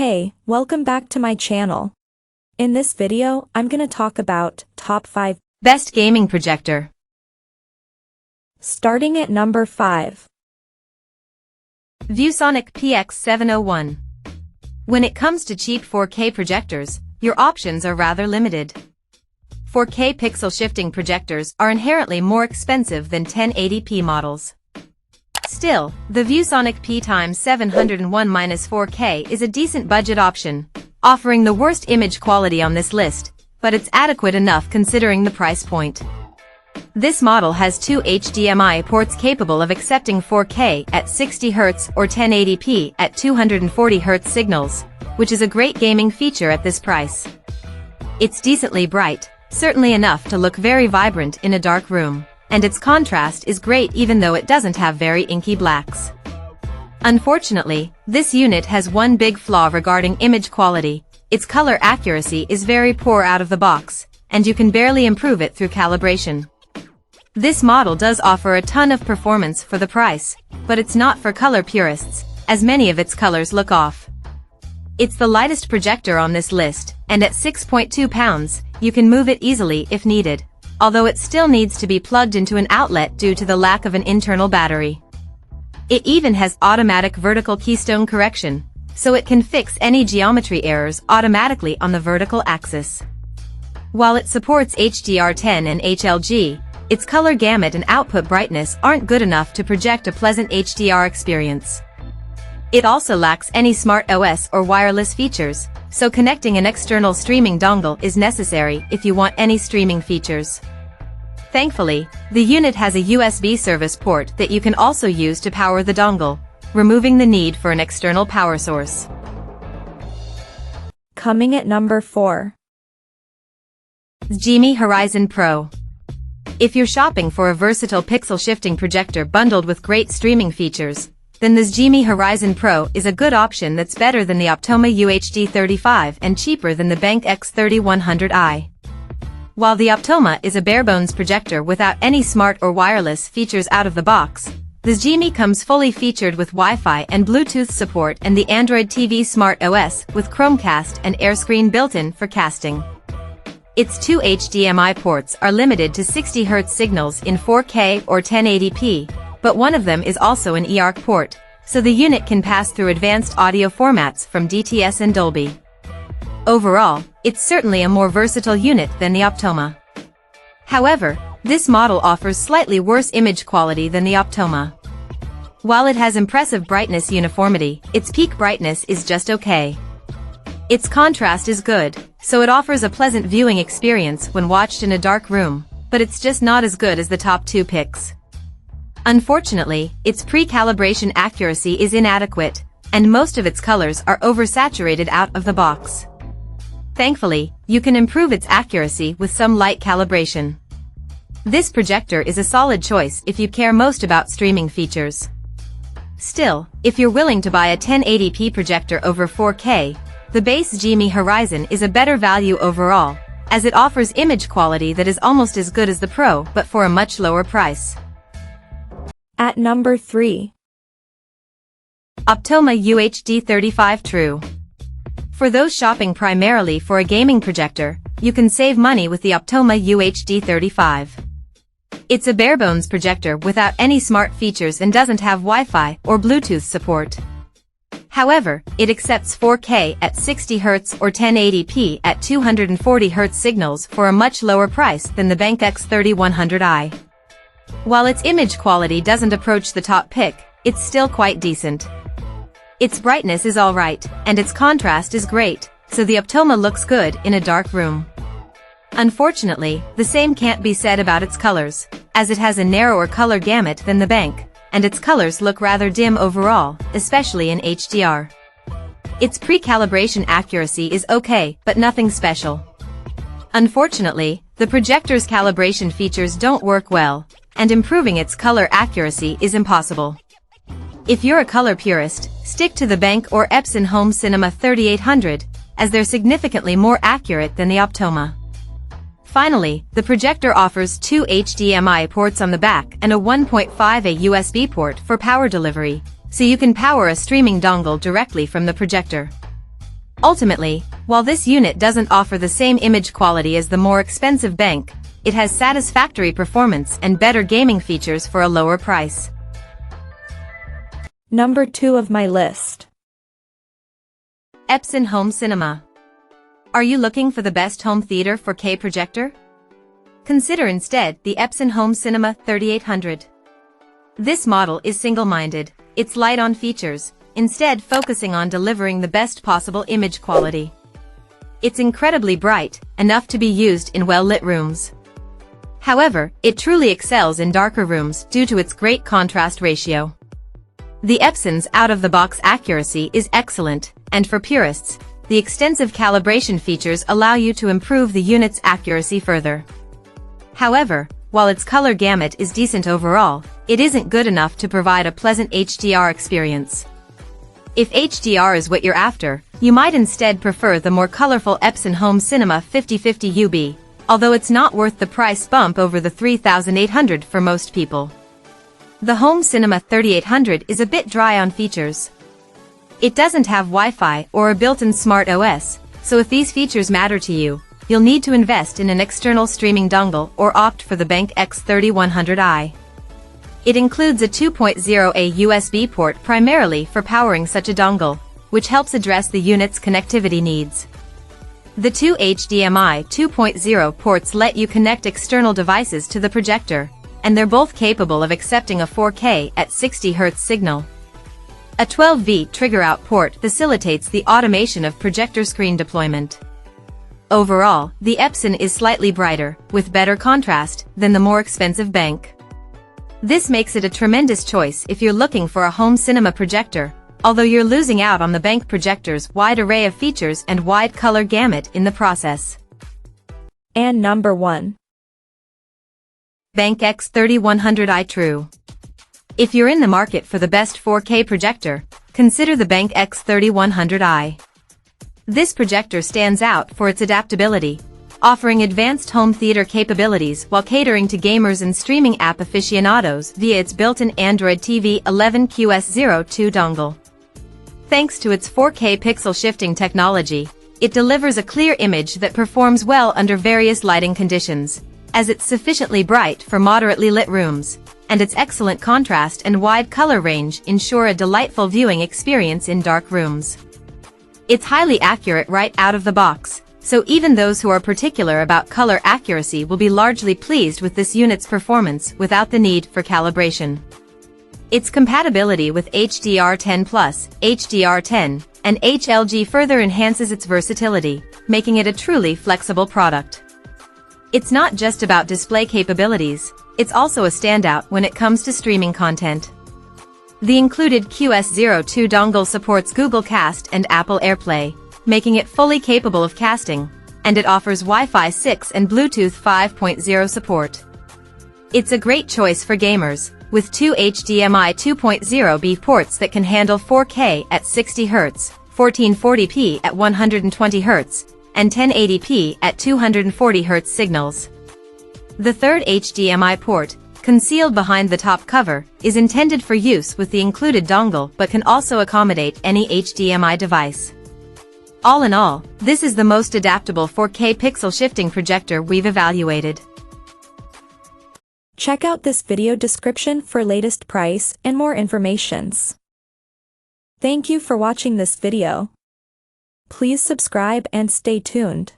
Hey, welcome back to my channel. In this video, I'm gonna talk about top 5 best gaming projector. Starting at number 5. ViewSonic PX701. When it comes to cheap 4K projectors, your options are rather limited. 4K pixel shifting projectors are inherently more expensive than 1080p models. Still, the ViewSonic P701-4K is a decent budget option, offering the worst image quality on this list, but it's adequate enough considering the price point. This model has two HDMI ports capable of accepting 4K at 60 Hz or 1080p at 240 Hz signals, which is a great gaming feature at this price. It's decently bright, certainly enough to look very vibrant in a dark room, and its contrast is great even though it doesn't have very inky blacks. Unfortunately, this unit has one big flaw regarding image quality. Its color accuracy is very poor out of the box, and you can barely improve it through calibration. This model does offer a ton of performance for the price, but it's not for color purists, as many of its colors look off. It's the lightest projector on this list, and at 6.2 pounds, you can move it easily if needed, although it still needs to be plugged into an outlet due to the lack of an internal battery. It even has automatic vertical keystone correction, so it can fix any geometry errors automatically on the vertical axis. While it supports HDR10 and HLG, its color gamut and output brightness aren't good enough to project a pleasant HDR experience. It also lacks any smart OS or wireless features, so connecting an external streaming dongle is necessary if you want any streaming features. Thankfully, the unit has a USB service port that you can also use to power the dongle, removing the need for an external power source. Coming at number 4. XGIMI Horizon Pro. If you're shopping for a versatile pixel shifting projector bundled with great streaming features, then the XGIMI Horizon Pro is a good option that's better than the Optoma UHD35 and cheaper than the BenQ X3100i. While the Optoma is a barebones projector without any smart or wireless features out of the box, the XGIMI comes fully featured with Wi-Fi and Bluetooth support and the Android TV Smart OS with Chromecast and AirScreen built-in for casting. Its two HDMI ports are limited to 60 Hz signals in 4K or 1080p, but one of them is also an eARC port, so the unit can pass through advanced audio formats from DTS and Dolby. Overall, it's certainly a more versatile unit than the Optoma. However, this model offers slightly worse image quality than the Optoma. While it has impressive brightness uniformity, its peak brightness is just okay. Its contrast is good, so it offers a pleasant viewing experience when watched in a dark room, but it's just not as good as the top two picks. Unfortunately, its pre-calibration accuracy is inadequate, and most of its colors are oversaturated out of the box. Thankfully, you can improve its accuracy with some light calibration. This projector is a solid choice if you care most about streaming features. Still, if you're willing to buy a 1080p projector over 4K, the base XGIMI Horizon is a better value overall, as it offers image quality that is almost as good as the Pro but for a much lower price. At number 3. Optoma UHD35 True. For those shopping primarily for a gaming projector, you can save money with the Optoma UHD35. It's a barebones projector without any smart features and doesn't have Wi-Fi or Bluetooth support. However, it accepts 4K at 60 Hz or 1080p at 240 Hz signals for a much lower price than the BenQ X3100i. While its image quality doesn't approach the top pick, it's still quite decent. Its brightness is alright, and its contrast is great, so the Optoma looks good in a dark room. Unfortunately, the same can't be said about its colors, as it has a narrower color gamut than the BenQ, and its colors look rather dim overall, especially in HDR. Its pre-calibration accuracy is okay, but nothing special. Unfortunately, the projector's calibration features don't work well, and improving its color accuracy is impossible. If you're a color purist, stick to the BenQ or Epson Home Cinema 3800, as they're significantly more accurate than the Optoma. Finally, the projector offers two HDMI ports on the back and a 1.5A USB port for power delivery, so you can power a streaming dongle directly from the projector. Ultimately, while this unit doesn't offer the same image quality as the more expensive BenQ, it has satisfactory performance and better gaming features for a lower price. Number 2 of my list. Epson Home Cinema. Are you looking for the best home theater 4K projector? Consider instead the Epson Home Cinema 3800. This model is single-minded, it's light on features, instead focusing on delivering the best possible image quality. It's incredibly bright, enough to be used in well-lit rooms. However, it truly excels in darker rooms due to its great contrast ratio. The Epson's out-of-the-box accuracy is excellent, and for purists, the extensive calibration features allow you to improve the unit's accuracy further. However, while its color gamut is decent overall, it isn't good enough to provide a pleasant HDR experience. If HDR is what you're after, you might instead prefer the more colorful Epson Home Cinema 5050 UB, although it's not worth the price bump over the $3,800 for most people. The Home Cinema 3800 is a bit dry on features. It doesn't have Wi-Fi or a built-in smart OS, so if these features matter to you, you'll need to invest in an external streaming dongle or opt for the BenQ X3100i. It includes a 2.0A USB port primarily for powering such a dongle, which helps address the unit's connectivity needs. The two HDMI 2.0 ports let you connect external devices to the projector, and they're both capable of accepting a 4K at 60 Hz signal. A 12V trigger-out port facilitates the automation of projector screen deployment. Overall, the Epson is slightly brighter, with better contrast, than the more expensive BenQ. This makes it a tremendous choice if you're looking for a home cinema projector, although you're losing out on the BenQ projector's wide array of features and wide color gamut in the process. And number 1. BenQ X3100i True. If you're in the market for the best 4K projector, consider the BenQ X3100i. This projector stands out for its adaptability, offering advanced home theater capabilities while catering to gamers and streaming app aficionados via its built-in Android TV 11QS02 dongle. Thanks to its 4K pixel shifting technology, it delivers a clear image that performs well under various lighting conditions, as it's sufficiently bright for moderately lit rooms, and its excellent contrast and wide color range ensure a delightful viewing experience in dark rooms. It's highly accurate right out of the box, so even those who are particular about color accuracy will be largely pleased with this unit's performance without the need for calibration. Its compatibility with HDR10+, HDR10, and HLG further enhances its versatility, making it a truly flexible product. It's not just about display capabilities, it's also a standout when it comes to streaming content. The included QS02 dongle supports Google Cast and Apple AirPlay, making it fully capable of casting, and it offers Wi-Fi 6 and Bluetooth 5.0 support. It's a great choice for gamers, with two HDMI 2.0B ports that can handle 4K at 60 Hz, 1440p at 120 Hz, and 1080p at 240 Hz signals. The third HDMI port, concealed behind the top cover, is intended for use with the included dongle but can also accommodate any HDMI device. All in all, this is the most adaptable 4K pixel shifting projector we've evaluated. Check out this video description for latest price and more informations. Thank you for watching this video. Please subscribe and stay tuned.